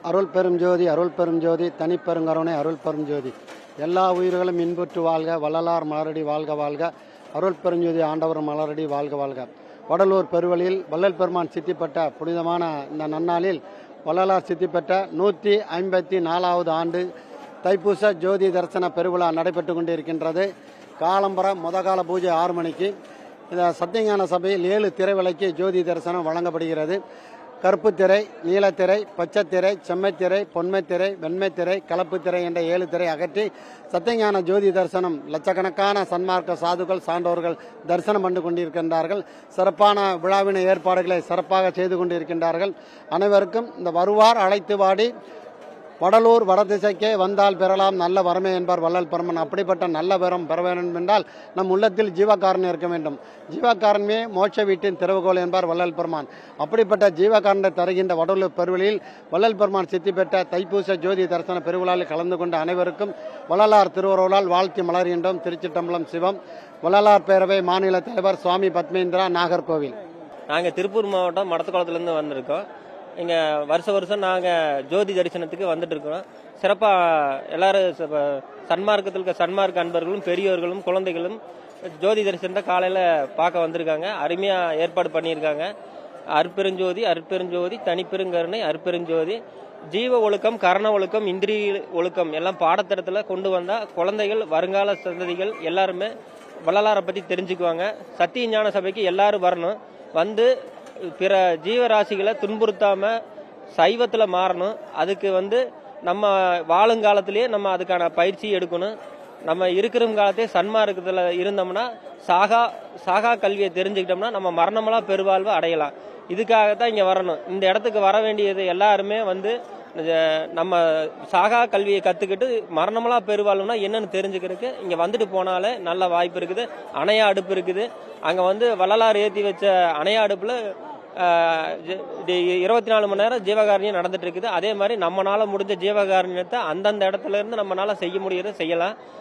அருள் பெரும் ஜோதி அருள் பெரும் ஜோதி தனிப்பெருங்கருணை அருள் பெரும் ஜோதி எல்லா உயிர்களும் இன்புற்று வாழ்க வள்ளலார் மலரடி வாழ்க வாழ்க அருள் பெருஞ்சோதி ஆண்டவர் மலரடி வாழ்க வாழ்க. வடலூர் பெருவழியில் வள்ளல் பெருமான் சித்தி பெற்ற புனிதமான இந்த நன்னாளில் வள்ளலார் சித்தி பெற்ற 154வது ஆண்டு தைப்பூச ஜோதி தரிசன பெருவிழா நடைபெற்று கொண்டிருக்கின்றது. காலம்பர முதகால பூஜை 6 மணிக்கு இந்த சத்தியஞான சபையில் 7 திரைவிலைக்கு ஜோதி தரிசனம் வழங்கப்படுகிறது. கருப்பு திரை, நீலத்திரை, பச்சைத்திரை, செம்மைத்திரை, பொன்மைத்திரை, வெண்மைத்திரை, கலப்பு திரை என்ற 7 திரை அகற்றி சத்தியஞான ஜோதி தரிசனம் லட்சக்கணக்கான சன்மார்க்க சாதுக்கள் சான்றோர்கள் தரிசனம் பண்ணி கொண்டிருக்கின்றார்கள். சிறப்பான விழாவின ஏற்பாடுகளை சிறப்பாக செய்து கொண்டிருக்கின்றார்கள். அனைவருக்கும் இந்த வருவார் அழைத்து வாடி வடலூர் வடதிசைக்கே வந்தால் பெறலாம் நல்ல வரமே என்பார் வள்ளல் பெருமான். அப்படிப்பட்ட நல்ல வரம் பெற வேண்டும் என்றால் நம் உள்ளத்தில் ஜீவகாரன் இருக்க வேண்டும். ஜீவகாரனே மோட்ச வீட்டின் திறவுகோல் என்பார் வள்ளல் பெருமான். அப்படிப்பட்ட ஜீவகாரனை தருகின்ற வடலூர் பெருவெளியில் வள்ளல் பெருமான் சித்தி பெற்ற தைப்பூச ஜோதி தரிசன பெருவிழாவில் கலந்து கொண்ட அனைவருக்கும் வள்ளலார் திருவருளால் வாழ்த்தி மலர்கின்றோம். திருச்சிட்டம்பலம் சிவம். வள்ளலார் பேரவை மாநில தலைவர் சுவாமி பத்மேந்திரா, நாகர்கோவில். நாங்கள் திருப்பூர் மாவட்டம் மடத்துக்குளத்துலேருந்து வந்திருக்கோம். இங்கே வருஷம் நாங்கள் ஜோதி தரிசனத்துக்கு வந்துட்டு இருக்கிறோம். சிறப்பாக எல்லாரும் சன்மார்க்கத்தில் சன்மார்க்க அன்பர்களும் பெரியோர்களும் குழந்தைகளும் ஜோதி தரிசனத்தை காலையில் பார்க்க வந்திருக்காங்க. அருமையாக ஏற்பாடு பண்ணியிருக்காங்க. அற்பெருஞ்சோதி அற்பெருஞ்சோதி தனிப்பெருங்கருணை அற்பெருஞ்சோதி ஜீவ ஒழுக்கம், கரண ஒழுக்கம், இந்திரிய ஒழுக்கம் எல்லாம் பாடத்திட்டத்தில் கொண்டு வந்தால் குழந்தைகள், வருங்கால சந்ததிகள் எல்லாருமே வள்ளலாரை பற்றி தெரிஞ்சுக்குவாங்க. சத்திய ஞான சபைக்கு எல்லாரும் வரணும். வந்து பிற ஜீவராசிகளை துன்புறுத்தாம சைவத்துல மாறணும். அதுக்கு நம்ம வாழுங்காலத்திலேயே நம்ம அதுக்கான பயிற்சி எடுக்கணும். நம்ம இருக்கிற காலத்தே சன்மார்க்கத்துல இருந்தோம்னா சாகா கல்வியை தெரிஞ்சுக்கிட்டோம்னா நம்ம மரணமெல்லாம் பெருவாழ்வு அடையலாம். இதுக்காகத்தான் இங்க வரணும். இந்த இடத்துக்கு வர வேண்டியது எல்லாருமே நம்ம சாகா கல்வியை கத்துக்கிட்டு மரணமெல்லாம் பெருவாழ்வுனா என்னன்னு தெரிஞ்சுக்கிறதுக்கு இங்க வந்துட்டு போனாலே நல்ல வாய்ப்பு இருக்குது. அணையா அடுப்பு இருக்குது. அங்க வள்ளலார் ஏற்றி வச்ச அணையா அடுப்புல 24 மணி நேரம் ஜீவகாரணியம் நடந்துட்டு இருக்குது. அதே மாதிரி நம்மளால முடிஞ்ச ஜீவகாரணியத்தை அந்தந்த இடத்துல இருந்து நம்மளால செய்ய முடியறத செய்யலாம்.